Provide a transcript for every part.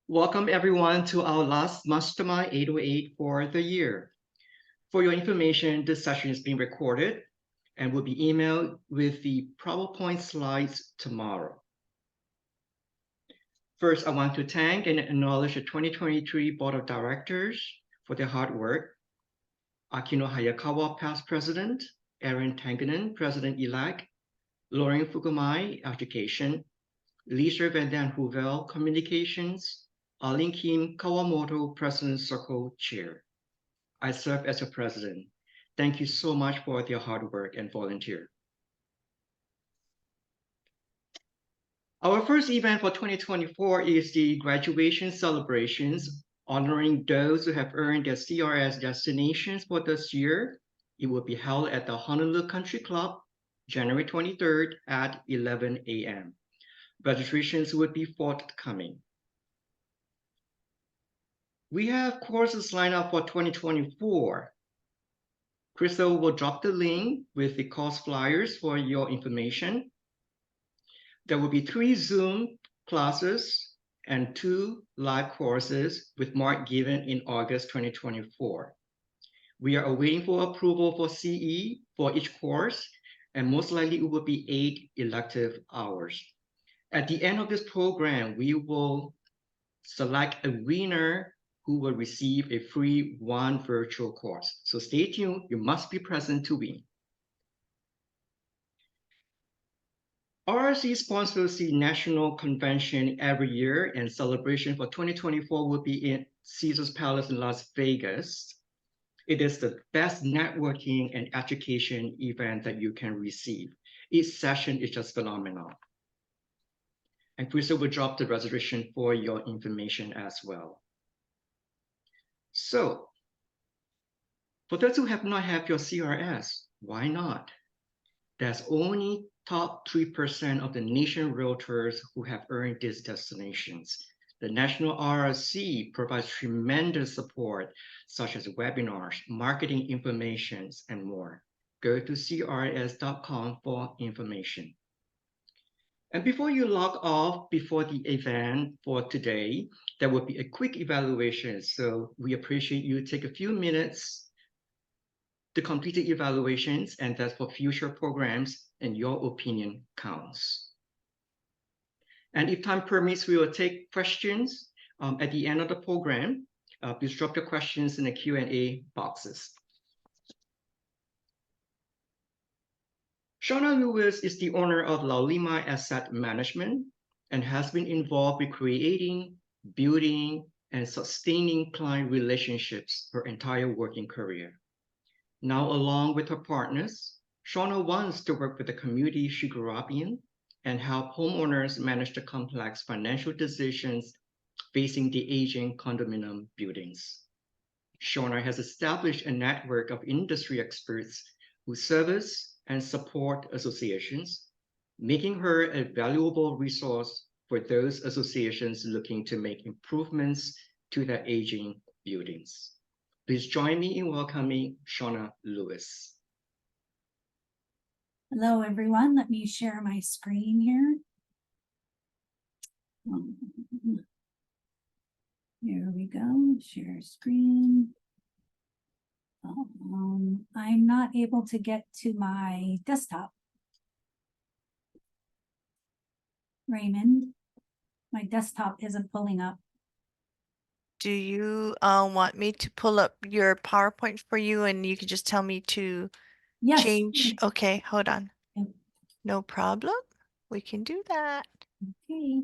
Welcome everyone to our last Mastermind 808 for the year. For your information, this session is being recorded and will be emailed with the PowerPoint slides tomorrow. First, I want to thank and acknowledge the 2023 Board of Directors for their hard work. Akino Hayakawa, past president, Aaron Tanganen, president-elect, Lauren Fukumai, education, Lisa Van Dan Hoovel, communications, Arlene Kim Kawamoto, President Circle Chair. I serve as your president. Thank you so much for your hard work and volunteer. Our first event for 2024 is the graduation celebrations, honoring those who have earned their CRS designations for this year. It will be held at the Honolulu Country Club, January 23rd at 11 a.m. Registrations would be forthcoming. We have courses lined up for 2024. Crystal will drop the link with the course flyers for your information. There will be 3 Zoom classes and 2 live courses with mark given in August 2024. We are awaiting for approval for CE for each course, and most likely it will be 8 elective hours. At the end of this program, we will select a winner who will receive a free 1 virtual course. So stay tuned, you must be present to win. RRC sponsors the National Convention every year, and celebration for 2024 will be in Caesars Palace in Las Vegas. It is the best networking and education event that you can receive. Each session is just phenomenal. And Crystal will drop the registration for your information as well. So, for those who have not had your CRS, why not? There's only top 3% of the nation realtors who have earned these designations. The National RRC provides tremendous support, such as webinars, marketing informations, and more. Go to crs.com for information. And before you log off before the event for today, there will be a quick evaluation. So we appreciate you take a few minutes to complete the evaluations, and that's for future programs, and your opinion counts. And if time permits, we will take questions at the end of the program. Please drop your questions in the Q&A boxes. Shawna Lewis is the owner of Laulima Asset Management and has been involved with creating, building, and sustaining client relationships her entire working career. Now, along with her partners, Shawna wants to work with the community she grew up in and help homeowners manage the complex financial decisions facing the aging condominium buildings. Shawna has established a network of industry experts who service and support associations, making her a valuable resource for those associations looking to make improvements to their aging buildings. Please join me in welcoming Shawna Lewis. Hello, everyone. Let me share my screen here. Here we go. Share screen. I'm not able to get to my desktop. Raymond, my desktop isn't pulling up. Do you want me to pull up your PowerPoint for you and you can just tell me to change? Okay, hold on. Yep. No problem. We can do that. Okay.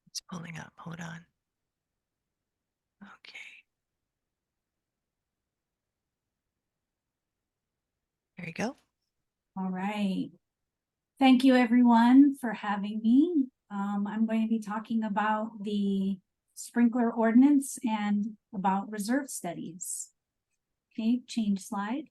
It's pulling up. Hold on. Okay. There you go. All right. Thank you, everyone, for having me. I'm going to be talking about the sprinkler ordinance and about reserve studies. Okay, change slide.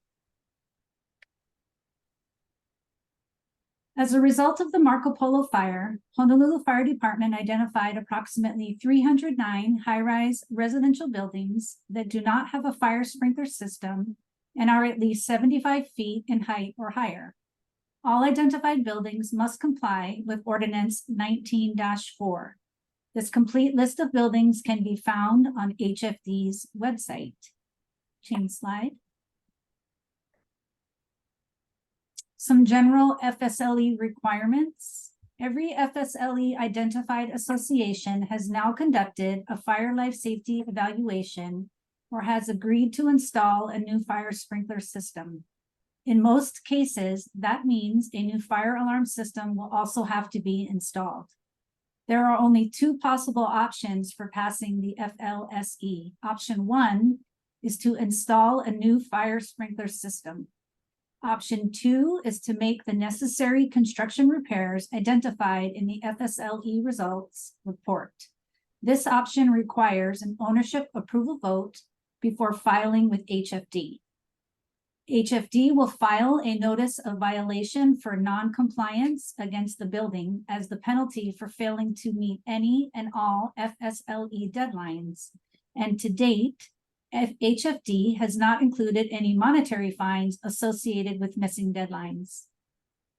As a result of the Marco Polo fire, Honolulu Fire Department identified approximately 309 high-rise residential buildings that do not have a fire sprinkler system and are at least 75 feet in height or higher. All identified buildings must comply with Ordinance 19-4. This complete list of buildings can be found on HFD's website. Change slide. Some general FSLE requirements. Every FSLE identified association has now conducted a fire life safety evaluation or has agreed to install a new fire sprinkler system. In most cases, that means a new fire alarm system will also have to be installed. There are only two possible options for passing the FLSE. Option 1 is to install a new fire sprinkler system. Option 2 is to make the necessary construction repairs identified in the FSLE results report. This option requires an ownership approval vote before filing with HFD. HFD will file a notice of violation for non-compliance against the building as the penalty for failing to meet any and all FSLE deadlines. And to date, HFD has not included any monetary fines associated with missing deadlines.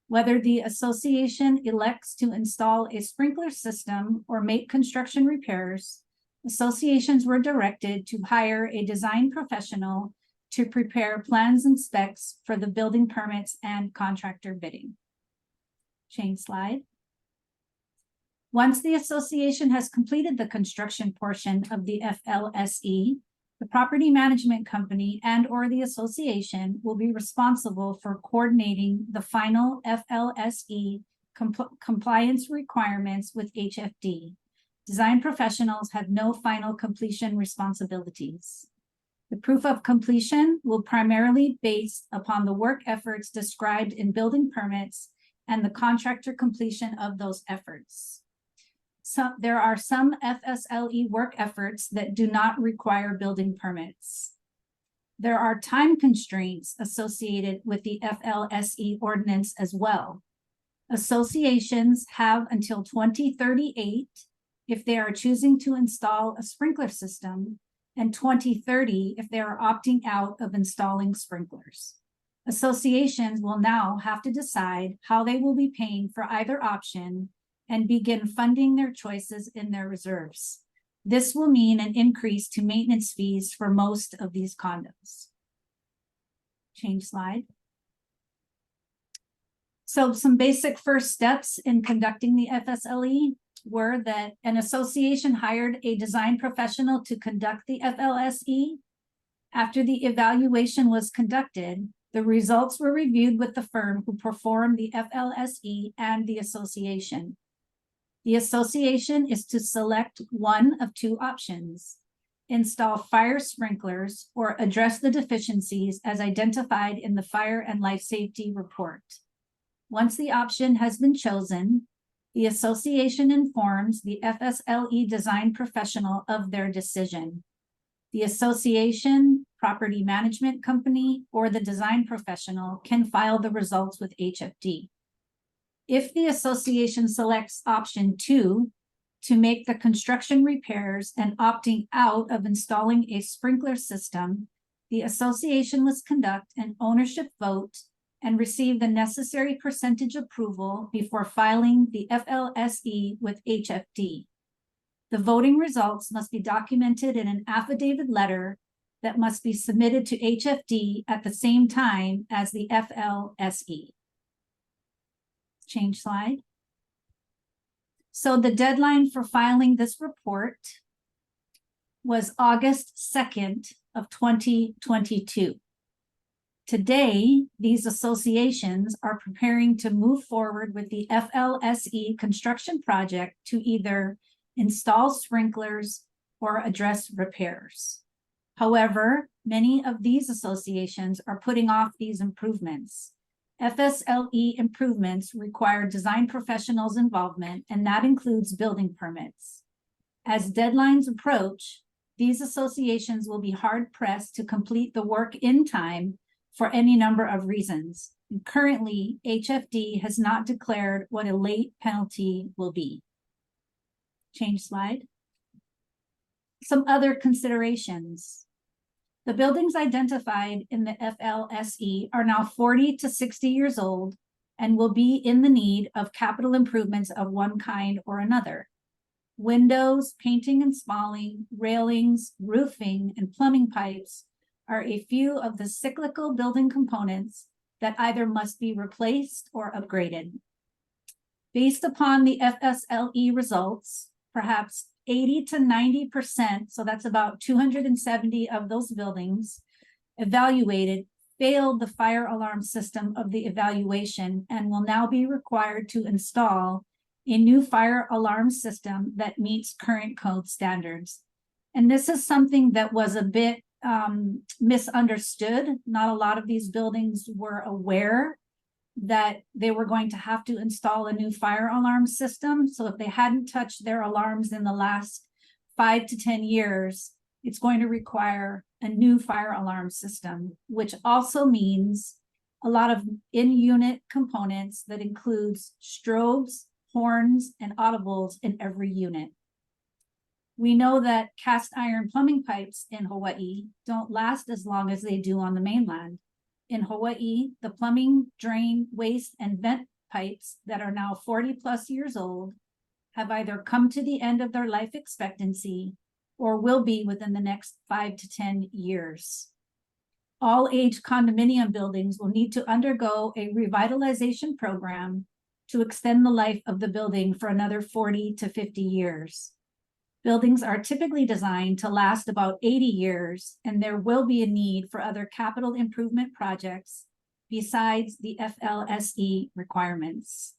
Whether the association elects to install a sprinkler system or make construction repairs, associations were directed to hire a design professional to prepare plans and specs for the building permits and contractor bidding. Change slide. Once the association has completed the construction portion of the FLSE, the property management company and/or the association will be responsible for coordinating the final FLSE compliance requirements with HFD. Design professionals have no final completion responsibilities. The proof of completion will primarily be based upon the work efforts described in building permits and the contractor completion of those efforts. So there are some FSLE work efforts that do not require building permits. There are time constraints associated with the FLSE ordinance as well. Associations have until 2038 if they are choosing to install a sprinkler system, and 2030 if they are opting out of installing sprinklers. Associations will now have to decide how they will be paying for either option and begin funding their choices in their reserves. This will mean an increase to maintenance fees for most of these condos. Change slide. So some basic first steps in conducting the FSLE were that an association hired a design professional to conduct the FLSE. After the evaluation was conducted, the results were reviewed with the firm who performed the FLSE and the association. The association is to select one of two options: install fire sprinklers or address the deficiencies as identified in the fire and life safety report. Once the option has been chosen, the association informs the FSLE design professional of their decision. The association, property management company, or the design professional can file the results with HFD. If the association selects option 2 to make the construction repairs and opting out of installing a sprinkler system, the association must conduct an ownership vote and receive the necessary percentage approval before filing the FLSE with HFD. The voting results must be documented in an affidavit letter that must be submitted to HFD at the same time as the FLSE. Change slide. So the deadline for filing this report was August 2nd of 2022. Today, these associations are preparing to move forward with the FLSE construction project to either install sprinklers or address repairs. However, many of these associations are putting off these improvements. FSLE improvements require design professionals' involvement, and that includes building permits. As deadlines approach, these associations will be hard pressed to complete the work in time for any number of reasons. And currently, HFD has not declared what a late penalty will be. Change slide. Some other considerations. The buildings identified in the FLSE are now 40 to 60 years old and will be in the need of capital improvements of one kind or another. Windows, painting and smalling, railings, roofing, and plumbing pipes are a few of the cyclical building components that either must be replaced or upgraded. Based upon the FSLE results, perhaps 80 to 90%, so that's about 270 of those buildings evaluated, failed the fire alarm system of the evaluation and will now be required to install a new fire alarm system that meets current code standards. And this is something that was a bit misunderstood. Not a lot of these buildings were aware that they were going to have to install a new fire alarm system. So if they hadn't touched their alarms in the last 5 to 10 years, it's going to require a new fire alarm system, which also means a lot of in-unit components that includes strobes, horns, and audibles in every unit. We know that cast iron plumbing pipes in Hawaii don't last as long as they do on the mainland. In Hawaii, the plumbing, drain, waste, and vent pipes that are now 40 plus years old have either come to the end of their life expectancy or will be within the next 5 to 10 years. All age condominium buildings will need to undergo a revitalization program to extend the life of the building for another 40 to 50 years. Buildings are typically designed to last about 80 years, and there will be a need for other capital improvement projects besides the FLSE requirements.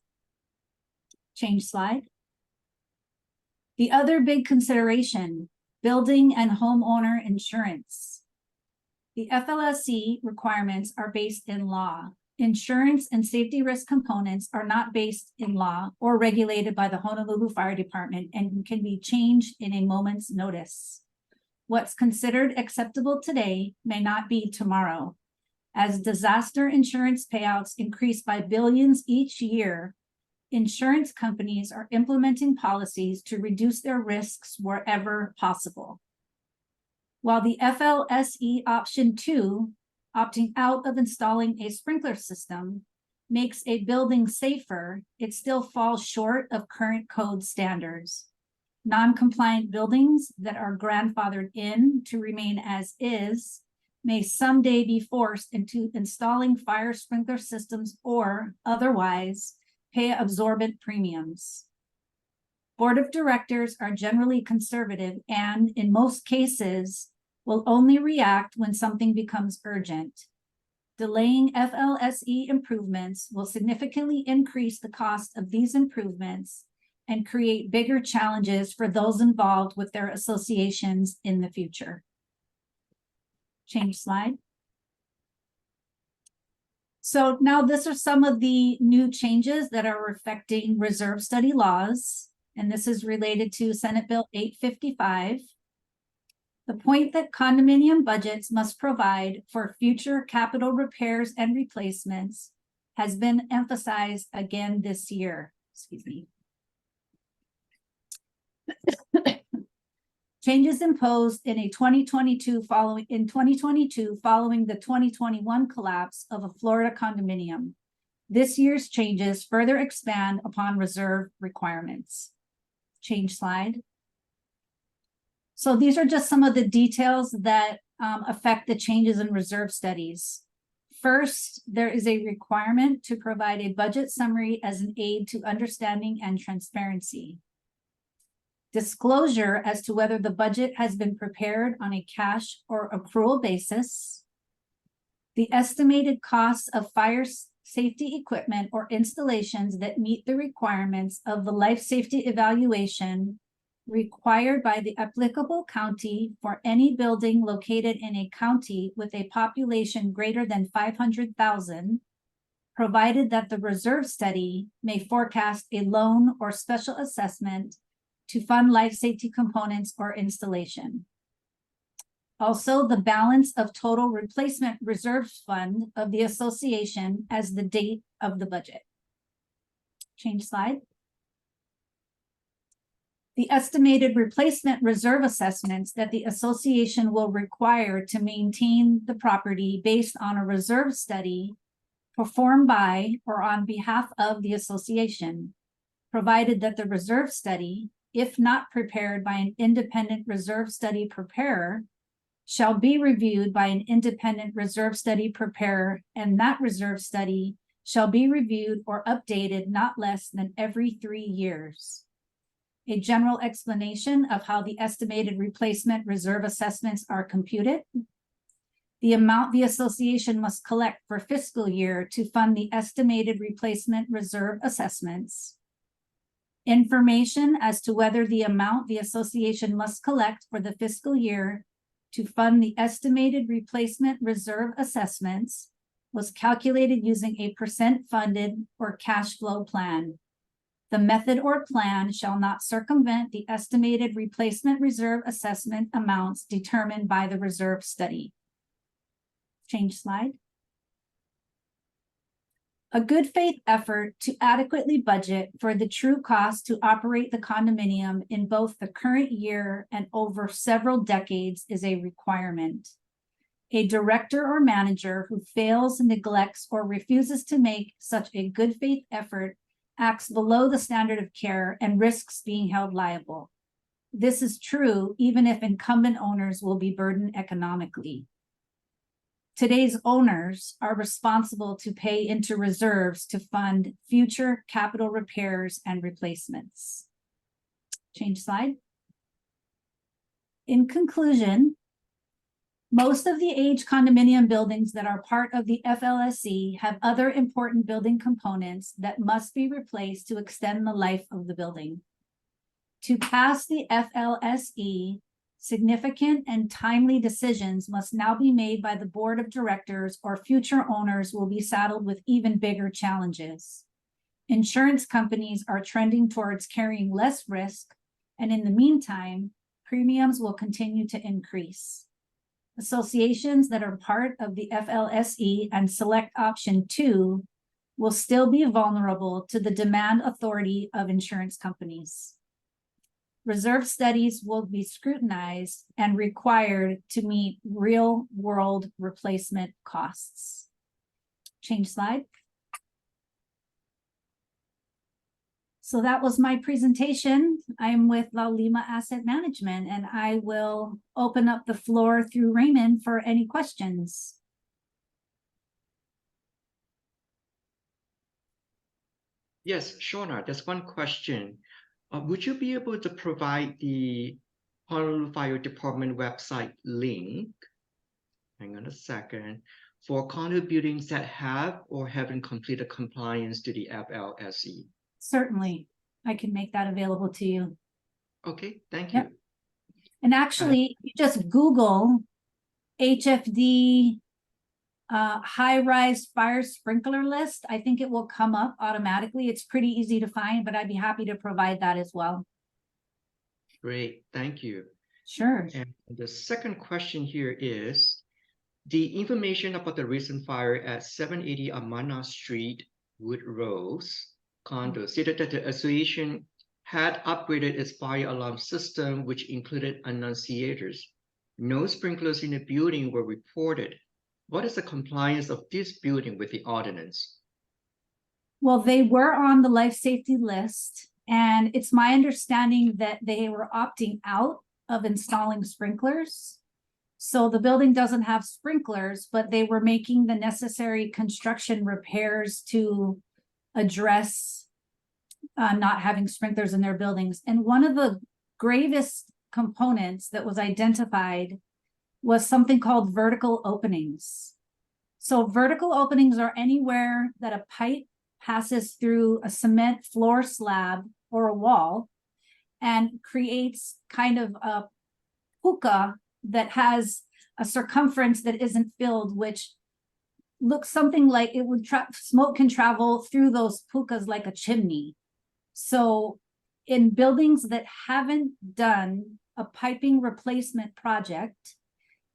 Change slide. The other big consideration, building and homeowner insurance. The FLSE requirements are based in law. Insurance and safety risk components are not based in law or regulated by the Honolulu Fire Department and can be changed in a moment's notice. What's considered acceptable today may not be tomorrow. As disaster insurance payouts increase by billions each year, insurance companies are implementing policies to reduce their risks wherever possible. While the FLSE option 2, opting out of installing a sprinkler system, makes a building safer, it still falls short of current code standards. Non-compliant buildings that are grandfathered in to remain as is may someday be forced into installing fire sprinkler systems or otherwise pay absorbent premiums. Board of directors are generally conservative and, in most cases, will only react when something becomes urgent. Delaying FLSE improvements will significantly increase the cost of these improvements and create bigger challenges for those involved with their associations in the future. Change slide. So now these are some of the new changes that are affecting reserve study laws, and this is related to Senate Bill 855. The point that condominium budgets must provide for future capital repairs and replacements has been emphasized again this year. Excuse me. Changes imposed in 2022 following the 2021 collapse of a Florida condominium. This year's changes further expand upon reserve requirements. Change slide. So these are just some of the details that affect the changes in reserve studies. First, there is a requirement to provide a budget summary as an aid to understanding and transparency. Disclosure as to whether the budget has been prepared on a cash or accrual basis. The estimated costs of fire safety equipment or installations that meet the requirements of the life safety evaluation required by the applicable county for any building located in a county with a population greater than 500,000, provided that the reserve study may forecast a loan or special assessment to fund life safety components or installation. Also, the balance of total replacement reserves fund of the association as the date of the budget. Change slide. The estimated replacement reserve assessments that the association will require to maintain the property based on a reserve study performed by or on behalf of the association, provided that the reserve study, if not prepared by an independent reserve study preparer, shall be reviewed by an independent reserve study preparer, and that reserve study shall be reviewed or updated not less than every 3 years. A general explanation of how the estimated replacement reserve assessments are computed. The amount the association must collect for fiscal year to fund the estimated replacement reserve assessments. Information as to whether the amount the association must collect for the fiscal year to fund the estimated replacement reserve assessments was calculated using a percent funded or cash flow plan. The method or plan shall not circumvent the estimated replacement reserve assessment amounts determined by the reserve study. Change slide. A good faith effort to adequately budget for the true cost to operate the condominium in both the current year and over several decades is a requirement. A director or manager who fails, neglects, or refuses to make such a good faith effort acts below the standard of care and risks being held liable. This is true even if incumbent owners will be burdened economically. Today's owners are responsible to pay into reserves to fund future capital repairs and replacements. Change slide. In conclusion, most of the age condominium buildings that are part of the FLSE have other important building components that must be replaced to extend the life of the building. To pass the FLSE, significant and timely decisions must now be made by the board of directors, or future owners will be saddled with even bigger challenges. Insurance companies are trending towards carrying less risk, and in the meantime, premiums will continue to increase. Associations that are part of the FLSE and select option 2 will still be vulnerable to the demand authority of insurance companies. Reserve studies will be scrutinized and required to meet real-world replacement costs. Change slide. So that was my presentation. I'm with Laulima Asset Management, and I will open up the floor through Raymond for any questions. Yes, Shawna, there's one question. Would you be able to provide the Honolulu Fire Department website link? Hang on a second. For condo buildings that have or haven't completed compliance to the FLSE. Certainly, I can make that available to you. Okay, thank Yep. you. And actually, you just Google HFD high-rise fire sprinkler list. I think it will come up automatically. It's pretty easy to find, but I'd be happy to provide that as well. Great, thank you. Sure. And the second question here is, the information about the recent fire at 780 Amana Street, Woodrose, Condos, stated that the association had upgraded its fire alarm system, which included annunciators. No sprinklers in the building were reported. What is the compliance of this building with the ordinance? Well, they were on the life safety list, and it's my understanding that they were opting out of installing sprinklers. So the building doesn't have sprinklers, but they were making the necessary construction repairs to address not having sprinklers in their buildings. And one of the gravest components that was identified was something called vertical openings. So vertical openings are anywhere that a pipe passes through a cement floor slab or a wall and creates kind of a puka that has a circumference that isn't filled, which looks something like it would smoke can travel through those pukas like a chimney. So in buildings that haven't done a piping replacement project,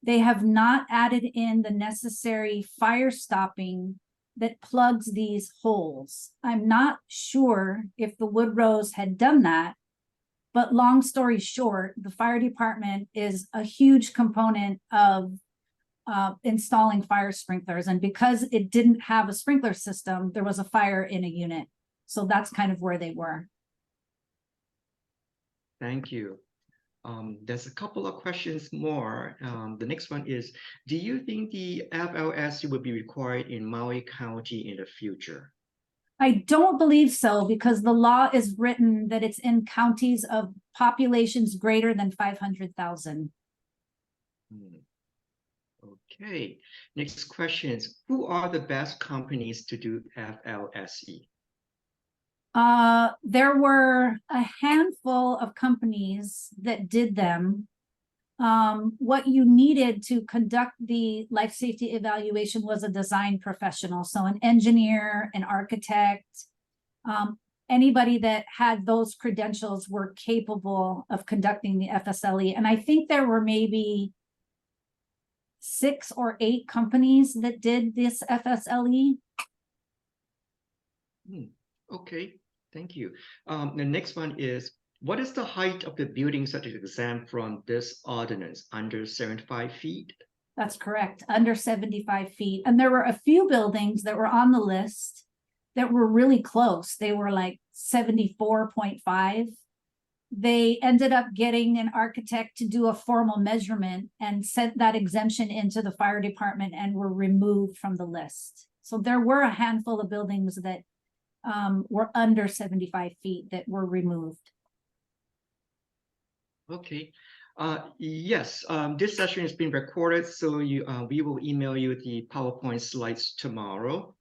they have not added in the necessary fire stopping that plugs these holes. I'm not sure if the Woodrows had done that, but long story short, the fire department is a huge component of installing fire sprinklers. And because it didn't have a sprinkler system, there was a fire in a unit. So that's kind of where they were. Thank you. There's a couple of questions more. The next one is, do you think the FLSC will be required in Maui County in the future? I don't believe so, because the law is written that it's in counties of populations greater than 500,000. Okay, next question is, who are the best companies to do FLSE? There were a handful of companies that did them. What you needed to conduct the life safety evaluation was a design professional. So an engineer, an architect, anybody that had those credentials were capable of conducting the FSLE. And I think there were maybe 6 or 8 companies that did this FSLE. Okay, thank you. The next one is, what is the height of the buildings that is exempt from this ordinance? Under 75 feet? That's correct, under 75 feet. And there were a few buildings that were on the list that were really close. They were like 74.5. They ended up getting an architect to do a formal measurement and sent that exemption into the fire department and were removed from the list. So there were a handful of buildings that were under 75 feet that were removed. Okay. Yes, this session is being recorded, so we will email you the PowerPoint slides tomorrow.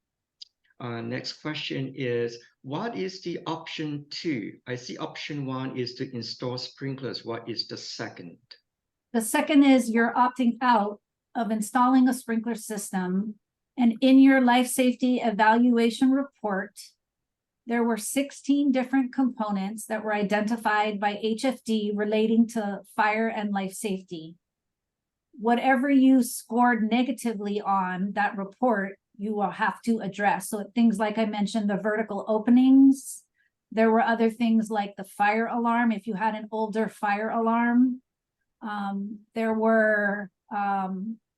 Next question is, what is the option 2? I see option 1 is to install sprinklers. What is the second? The second is you're opting out of installing a sprinkler system, and in your life safety evaluation report, there were 16 different components that were identified by HFD relating to fire and life safety. Whatever you scored negatively on that report, you will have to address. So things like I mentioned, the vertical openings. There were other things like the fire alarm, if you had an older fire alarm. There were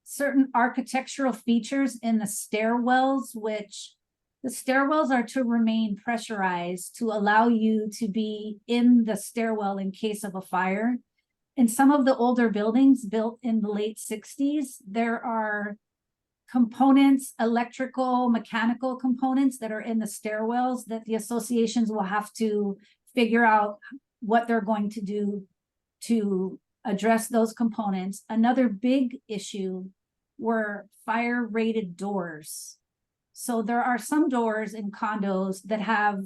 certain architectural features in the stairwells, which the stairwells are to remain pressurized to allow you to be in the stairwell in case of a fire. In some of the older buildings built in the late 60s, there are components, electrical, mechanical components that are in the stairwells that the associations will have to figure out what they're going to do to address those components. Another big issue were fire-rated doors. So there are some doors in condos that have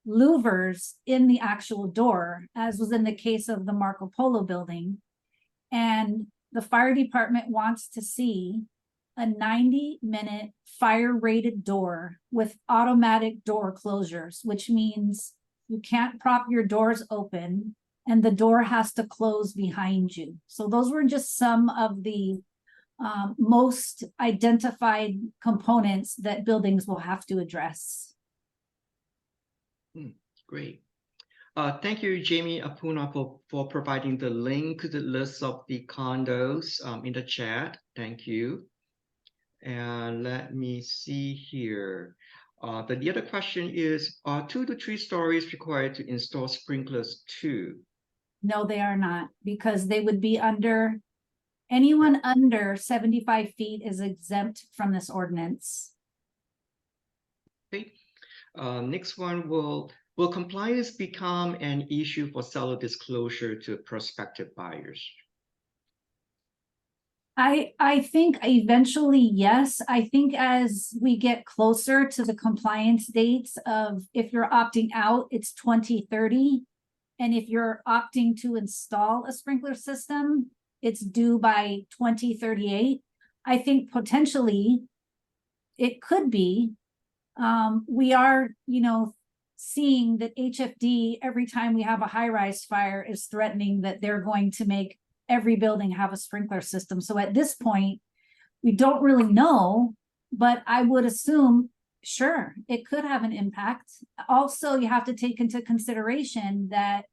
louvers in the actual door, as was in the case of the Marco Polo building. And the fire department wants to see a 90-minute fire-rated door with automatic door closures, which means you can't prop your doors open and the door has to close behind you. So those were just some of the most identified components that buildings will have to address. Great. Thank you, Jamie Apuna, for providing the link to the list of the condos in the chat. Thank you. And let me see here. The other question is, are 2 to 3 stories required to install sprinklers too? No, they are not, because they would be under, anyone under 75 feet is exempt from this ordinance. Okay. Next one, will compliance become an issue for seller disclosure to prospective buyers? I think eventually, yes. I think as we get closer to the compliance dates of, if you're opting out, it's 2030. And if you're opting to install a sprinkler system, it's due by 2038. I think potentially it could be. We are, seeing that HFD, every time we have a high-rise fire, is threatening that they're going to make every building have a sprinkler system. So at this point, we don't really know, but I would assume, sure, it could have an impact. Also, you have to take into consideration that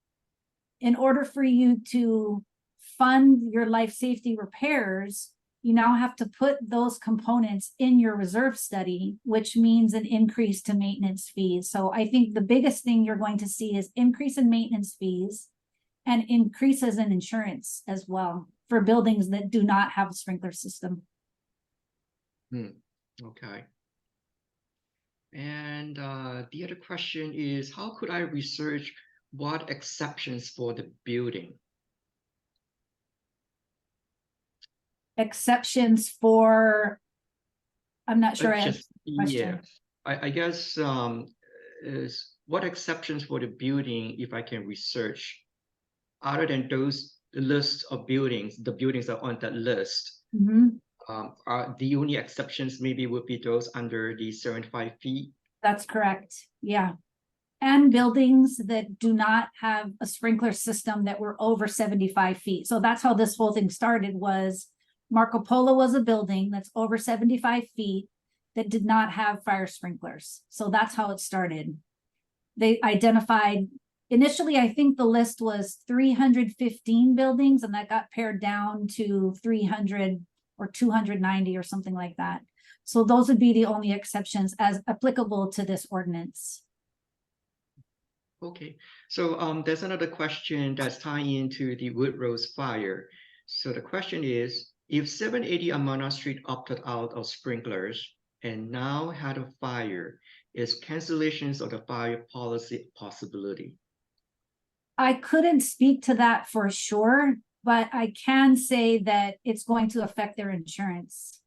in order for you to fund your life safety repairs, you now have to put those components in your reserve study, which means an increase to maintenance fees. So I think the biggest thing you're going to see is increase in maintenance fees and increases in insurance as well for buildings that do not have a sprinkler system. Okay. And the other question is, how could I research what exceptions for the building? Exceptions for, I'm not sure I have the question. Yeah, I guess is what exceptions for the building, if I can research, other than those lists of buildings, the buildings that are on that list, are the only exceptions maybe would be those under the 75 feet? That's correct, yeah. And buildings that do not have a sprinkler system that were over 75 feet. So that's how this whole thing started. Was Marco Polo was a building that's over 75 feet that did not have fire sprinklers. So that's how it started. They identified, initially, I think the list was 315 buildings, and that got pared down to 300 or 290 or something like that. So those would be the only exceptions as applicable to this ordinance. Okay, so there's another question that's tying into the Woodrose fire. So the question is, if 780 Amana Street opted out of sprinklers and now had a fire, is cancellations of the fire policy a possibility? I couldn't speak to that for sure, but I can say that it's going to affect their insurance.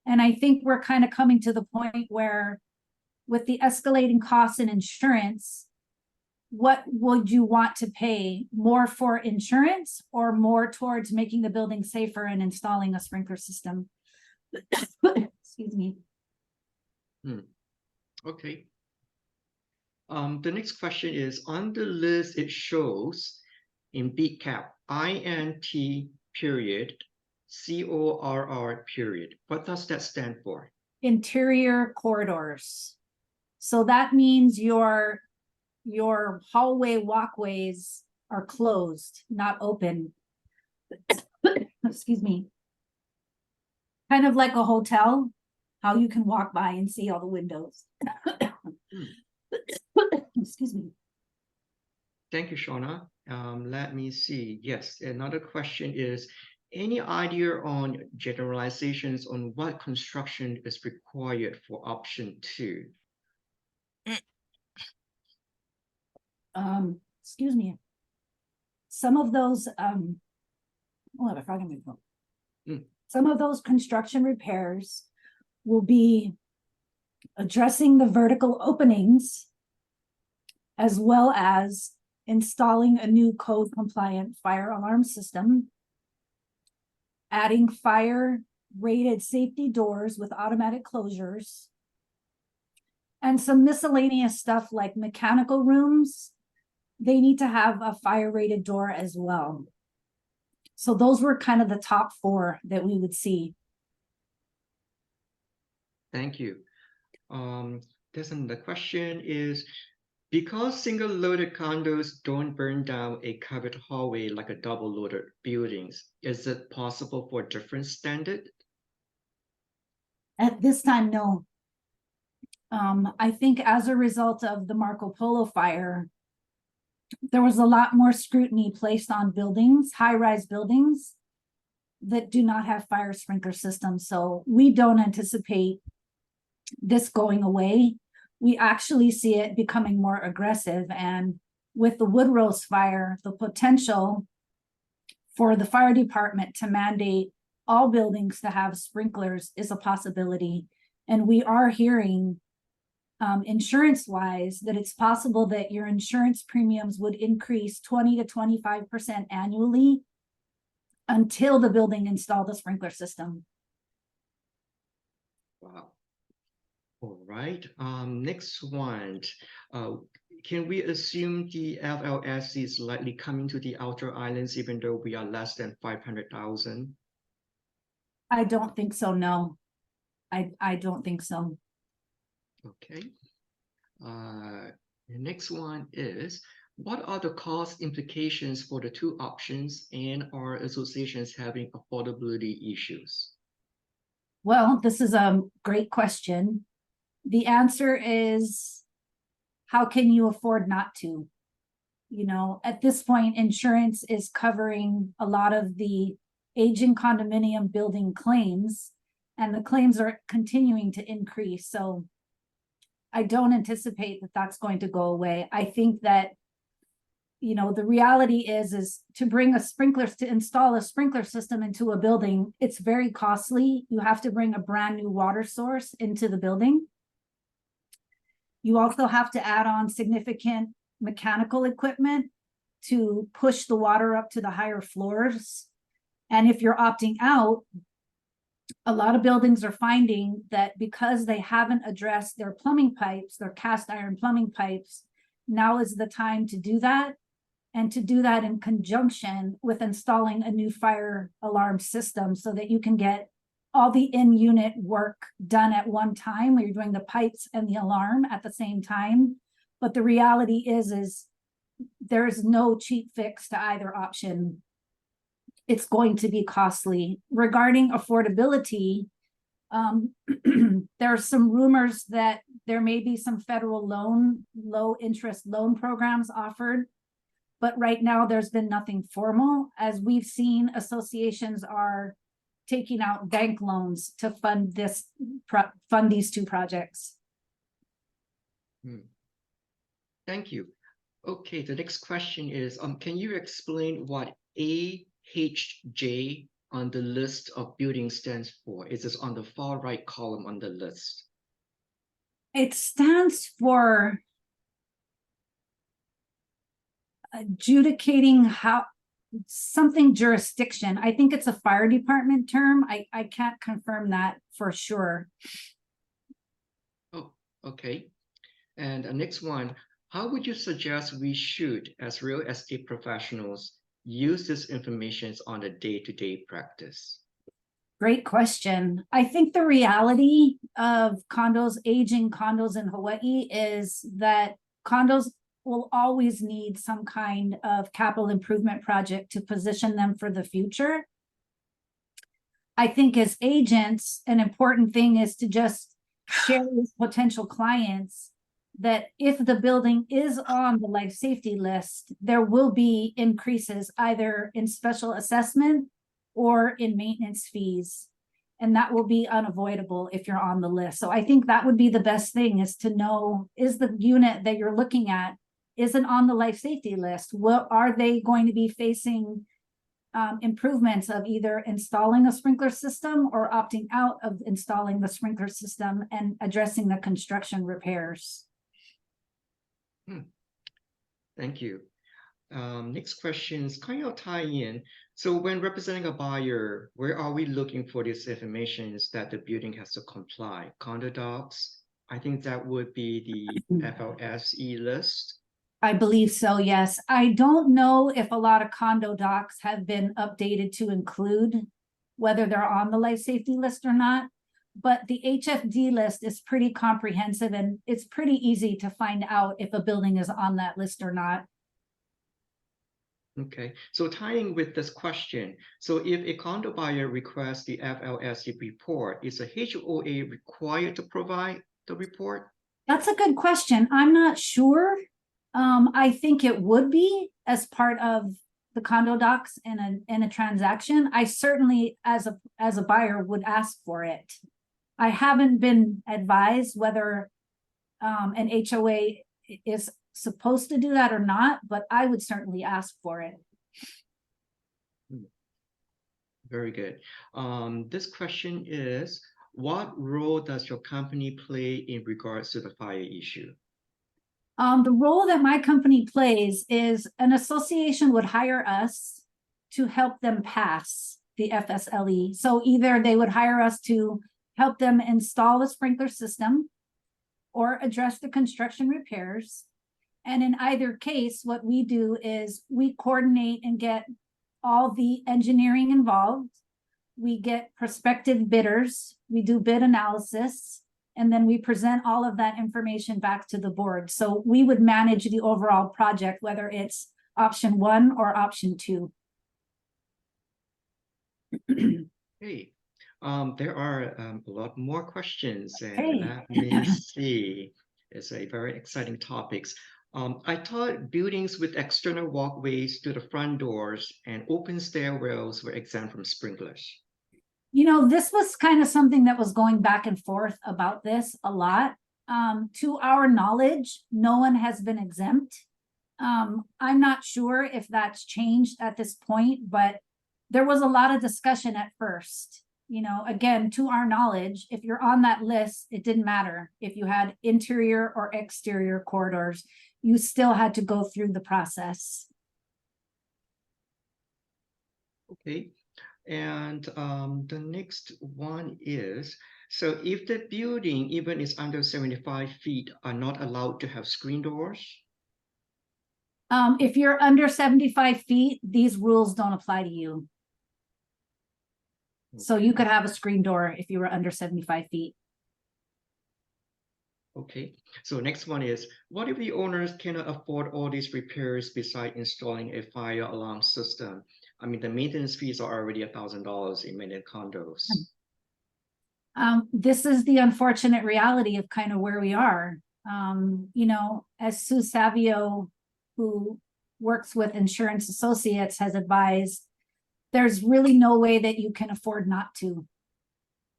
And I think we're kind of coming to the point where, with the escalating costs in insurance, what would you want to pay more for insurance or more towards making the building safer and installing a sprinkler system? Excuse me. Okay. The next question is, on the list it shows in big cap INT period CORR period. What does that stand for? Interior corridors. So that means your hallway walkways are closed, not open. Excuse me. Kind of like a hotel, how you can walk by and see all the windows. Excuse me. Thank you, Shawna. Let me see. Yes, another question is, any idea on generalizations on what construction is required for option 2? Excuse me. Some of those, oh, I have a frog in my throat. Some of those construction repairs will be addressing the vertical openings, as well as installing a new code compliant fire alarm system, adding fire rated safety doors with automatic closures, and some miscellaneous stuff like mechanical rooms. They need to have a fire rated door as well. So those were kind of the top 4 that we would see. Thank you. The question is, because single loaded condos don't burn down a covered hallway like a double loaded buildings, is it possible for a different standard? At this time, no. I think as a result of the Marco Polo fire, there was a lot more scrutiny placed on buildings, high-rise buildings that do not have fire sprinkler systems. So we don't anticipate this going away. We actually see it becoming more aggressive. And with the Woodrose fire, the potential for the fire department to mandate all buildings to have sprinklers is a possibility. And we are hearing insurance-wise that it's possible that your insurance premiums would increase 20 to 25% annually until the building installed a sprinkler system. Wow. All right. Next one. can we assume the FLSC is likely coming to the outer islands, even though we are less than 500,000? I don't think so, no. I don't think so. Okay. The next one is, what are the cost implications for the two options, and are associations having affordability issues? Well, this is a great question. The answer is, how can you afford not to? You know, at this point, insurance is covering a lot of the aging condominium building claims, and the claims are continuing to increase. So I don't anticipate that that's going to go away. I think that, you know, the reality is to bring a sprinkler, to install a sprinkler system into a building, it's very costly. You have to bring a brand new water source into the building. You also have to add on significant mechanical equipment to push the water up to the higher floors. And if you're opting out, a lot of buildings are finding that because they haven't addressed their plumbing pipes, their cast iron plumbing pipes, now is the time to do that, and to do that in conjunction with installing a new fire alarm system so that you can get all the in-unit work done at one time, where you're doing the pipes and the alarm at the same time. But the reality is there is no cheap fix to either option. It's going to be costly. Regarding affordability, there are some rumors that there may be some federal low interest loan programs offered, but right now there's been nothing formal. As we've seen, associations are taking out bank loans to fund these two projects. Thank you. Okay, the next question is, can you explain what AHJ on the list of buildings stands for? It is on the far right column on the list. It stands for adjudicating how something jurisdiction. I think it's a fire department term. I can't confirm that for sure. Oh, okay. And the next one, how would you suggest we should, as real estate professionals, use this information on a day-to-day practice? Great question. I think the reality of aging condos in Hawaii is that condos will always need some kind of capital improvement project to position them for the future. I think as agents, an important thing is to just share with potential clients that if the building is on the life safety list, there will be increases either in special assessment or in maintenance fees. And that will be unavoidable if you're on the list. So I think that would be the best thing, is to know, is the unit that you're looking at, isn't on the life safety list? What are they going to be facing improvements of either installing a sprinkler system or opting out of installing the sprinkler system and addressing the construction repairs? Thank you. Next question is kind of tie in. So when representing a buyer, where are we looking for this information that the building has to comply? Condo docs? I think that would be the FLSE list. I believe so, yes. I don't know if a lot of condo docs have been updated to include whether they're on the life safety list or not, but the HFD list is pretty comprehensive, and it's pretty easy to find out if a building is on that list or not. Okay, so tying with this question, so if a condo buyer requests the FLSE report, is a HOA required to provide the report? That's a good question. I'm not sure. I think it would be as part of the condo docs in a transaction. I certainly, as a buyer, would ask for it. I haven't been advised whether an HOA is supposed to do that or not, but I would certainly ask for it. Very good. This question is, what role does your company play in regards to the fire issue? The role that my company plays is an association would hire us to help them pass the FSLE. So either they would hire us to help them install a sprinkler system or address the construction repairs. And in either case, what we do is we coordinate and get all the engineering involved. We get prospective bidders, we do bid analysis, and then we present all of that information back to the board. So we would manage the overall project, whether it's option 1 or option 2. Hey, there are a lot more questions, and Hey. let me see. It's a very exciting topics. I thought buildings with external walkways to the front doors and open stairwells were exempt from sprinklers. You know, this was kind of something that was going back and forth about this a lot. To our knowledge, no one has been exempt. I'm not sure if that's changed at this point, but there was a lot of discussion at first. You know, again, to our knowledge, if you're on that list, it didn't matter if you had interior or exterior corridors, you still had to go through the process. Okay. And the next one is, so if the building even is under 75 feet, are not allowed to have screen doors? If you're under 75 feet, these rules don't apply to you. So you could have a screen door if you were under 75 feet. Okay, so next one is, what if the owners cannot afford all these repairs besides installing a fire alarm system? I mean, the maintenance fees are already $1,000 in many condos. This is the unfortunate reality of kind of where we are. You know, as Sue Savio, who works with Insurance Associates, has advised, there's really no way that you can afford not to,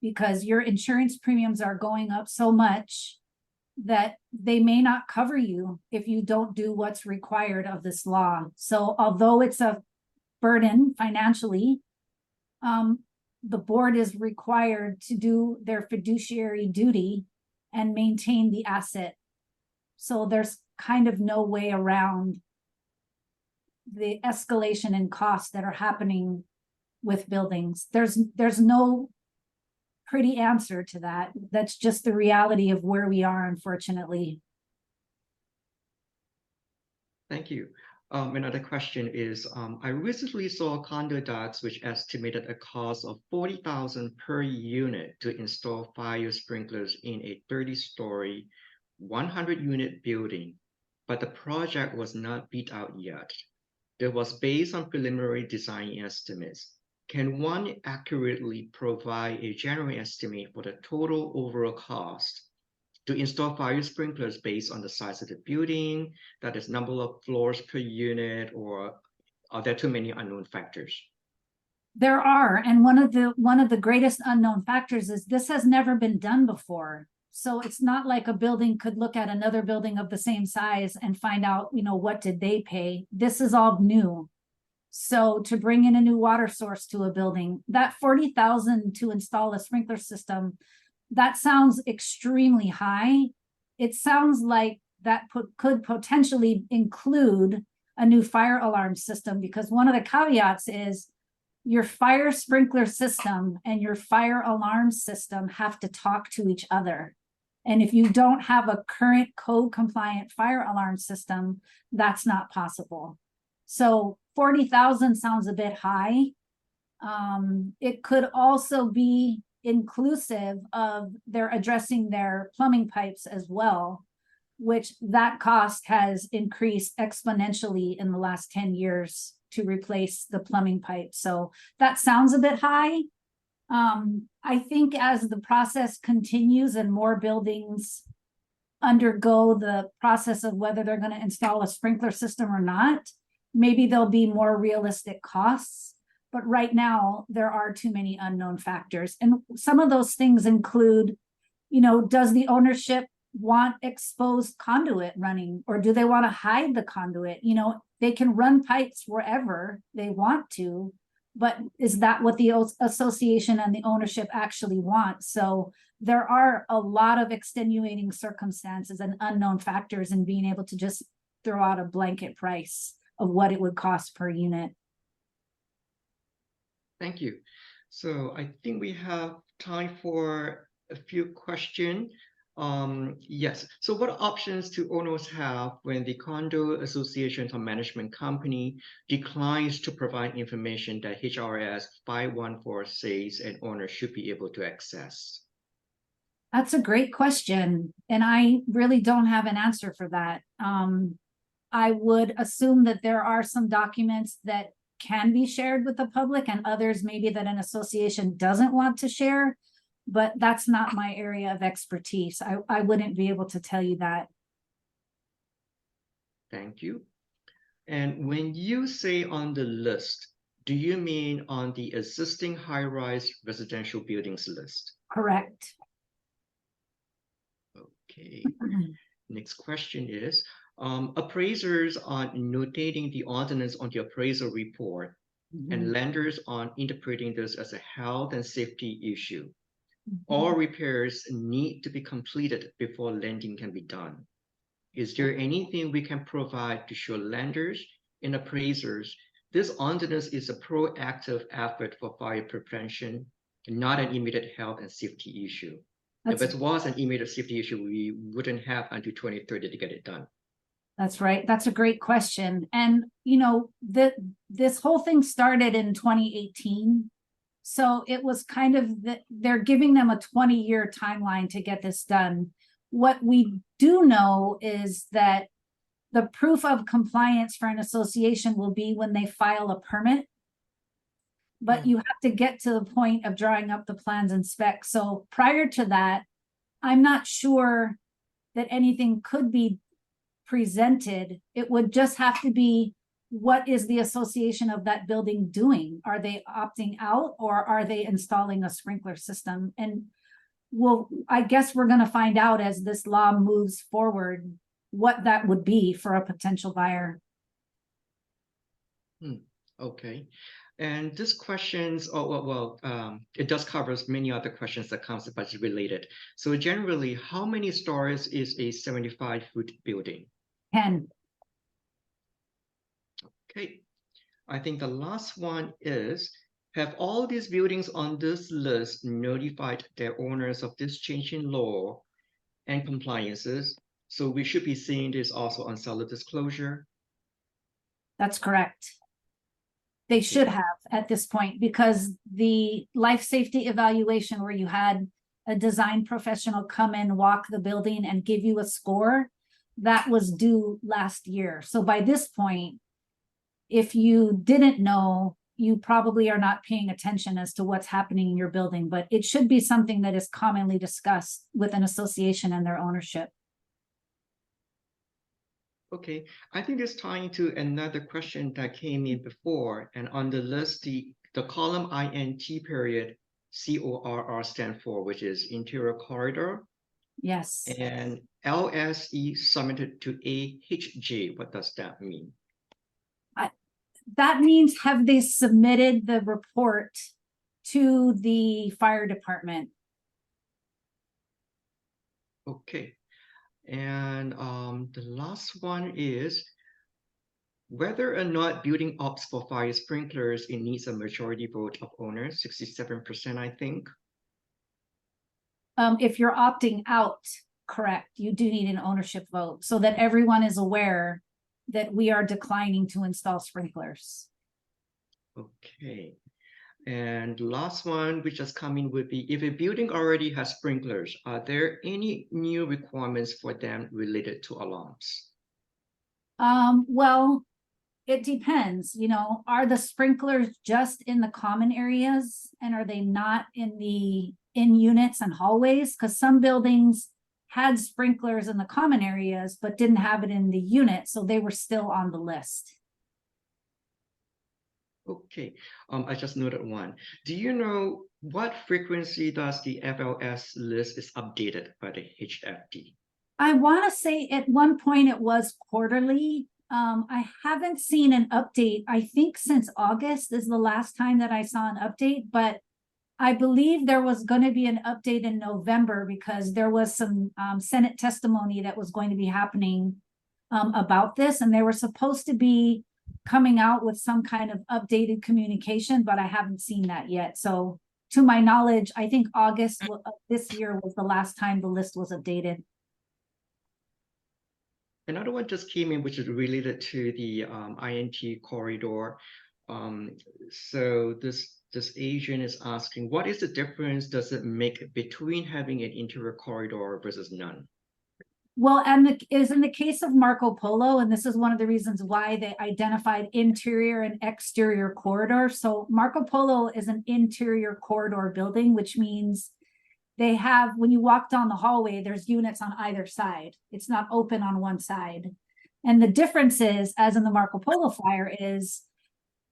because your insurance premiums are going up so much that they may not cover you if you don't do what's required of this law. So although it's a burden financially, the board is required to do their fiduciary duty and maintain the asset. So there's kind of no way around the escalation in costs that are happening with buildings. There's no pretty answer to that. That's just the reality of where we are, unfortunately. Thank you. Another question is, I recently saw condo docs which estimated a cost of $40,000 per unit to install fire sprinklers in a 30-story, 100-unit building, but the project was not bid out yet. It was based on preliminary design estimates. Can one accurately provide a general estimate for the total overall cost to install fire sprinklers based on the size of the building, that is number of floors per unit, or are there too many unknown factors? There are, and one of the greatest unknown factors is this has never been done before. So it's not like a building could look at another building of the same size and find out, you know, what did they pay? This is all new. So to bring in a new water source to a building, that $40,000 to install a sprinkler system, that sounds extremely high. It sounds like that could potentially include a new fire alarm system, because one of the caveats is your fire sprinkler system and your fire alarm system have to talk to each other. And if you don't have a current code compliant fire alarm system, that's not possible. So 40,000 sounds a bit high. It could also be inclusive of they're addressing their plumbing pipes as well, which that cost has increased exponentially in the last 10 years to replace the plumbing pipe. So that sounds a bit high. I think as the process continues and more buildings undergo the process of whether they're going to install a sprinkler system or not, maybe there'll be more realistic costs. But right now, there are too many unknown factors. And some of those things include, you know, does the ownership want exposed conduit running, or do they want to hide the conduit? You know, they can run pipes wherever they want to, but is that what the association and the ownership actually want? So there are a lot of extenuating circumstances and unknown factors in being able to just throw out a blanket price of what it would cost per unit. Thank you. So I think we have time for a few questions. Yes. So what options do owners have when the condo association or management company declines to provide information that HRS 514 says an owner should be able to access? That's a great question, and I really don't have an answer for that. I would assume that there are some documents that can be shared with the public and others maybe that an association doesn't want to share, but that's not my area of expertise. I wouldn't be able to tell you that. Thank you. And when you say on the list, do you mean on the existing high-rise residential buildings list? Correct. Okay. Next question is, appraisers are notating the ordinance on the appraisal report, and lenders are interpreting this as a health and safety issue. All repairs need to be completed before lending can be done. Is there anything we can provide to show lenders and appraisers this ordinance is a proactive effort for fire prevention, not an immediate health and safety issue? If it was an immediate safety issue, we wouldn't have until 2030 to get it done. That's right. That's a great question. And, you know, this whole thing started in 2018. So it was kind of, they're giving them a 20-year timeline to get this done. What we do know is that the proof of compliance for an association will be when they file a permit. But you have to get to the point of drawing up the plans and specs. So prior to that, I'm not sure that anything could be presented. It would just have to be, what is the association of that building doing? Are they opting out or are they installing a sprinkler system? And well, I guess we're going to find out as this law moves forward what that would be for a potential buyer. Okay. And this questions, it does covers many other questions that comes budget related. So generally, how many stories is a 75-foot building? 10. Okay. I think the last one is, have all these buildings on this list notified their owners of this change in law and compliances? So we should be seeing this also on seller disclosure. That's correct. They should have at this point, because the life safety evaluation where you had a design professional come in, walk the building and give you a score, that was due last year. So by this point, if you didn't know, you probably are not paying attention as to what's happening in your building, but it should be something that is commonly discussed with an association and their ownership. Okay, I think it's tying to another question that came in before, and on the list, the column INT period CORR stand for, which is interior corridor. Yes. And LSE submitted to AHJ. What does that mean? That means, have they submitted the report to the fire department? Okay. And the last one is whether or not building opts for fire sprinklers, it needs a majority vote of owners, 67%, I think. If you're opting out, correct, you do need an ownership vote so that everyone is aware that we are declining to install sprinklers. Okay. And last one, which has come in, would be, if a building already has sprinklers, are there any new requirements for them related to alarms? Well, it depends, you know, are the sprinklers just in the common areas and are they not in units and hallways? Because some buildings had sprinklers in the common areas, but didn't have it in the unit. So they were still on the list. Okay, I just noted one. Do you know what frequency does the FLS list is updated by the HFD? I want to say at one point it was quarterly. I haven't seen an update. I think since August is the last time that I saw an update, but I believe there was going to be an update in November because there was some Senate testimony that was going to be happening about this, and they were supposed to be coming out with some kind of updated communication, but I haven't seen that yet. So to my knowledge, I think August of this year was the last time the list was updated. Another one just came in, which is related to the INT corridor. So this agent is asking, what is the difference does it make between having an interior corridor versus none? Well, and is in the case of Marco Polo, and this is one of the reasons why they identified interior and exterior corridor. So Marco Polo is an interior corridor building, which means they have, when you walk down the hallway, there's units on either side. It's not open on one side. And the difference is, as in the Marco Polo fire, is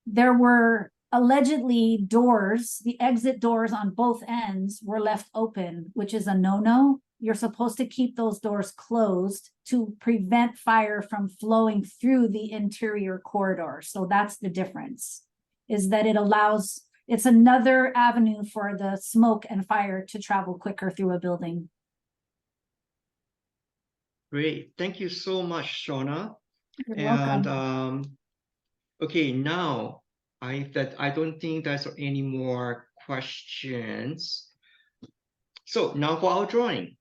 there were allegedly doors, the exit doors on both ends were left open, which is a no-no. You're supposed to keep those doors closed to prevent fire from flowing through the interior corridor. So that's the difference, is that it allows, it's another avenue for the smoke and fire to travel quicker through a building. Great, thank you so much, Shawna. You're and welcome. Okay, now I don't think there's any more questions. So now for our drawing.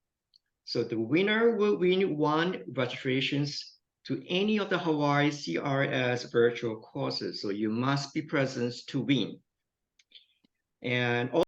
So the winner will win 1 registrations to any of the Hawaii CRS virtual courses. So you must be present to win. And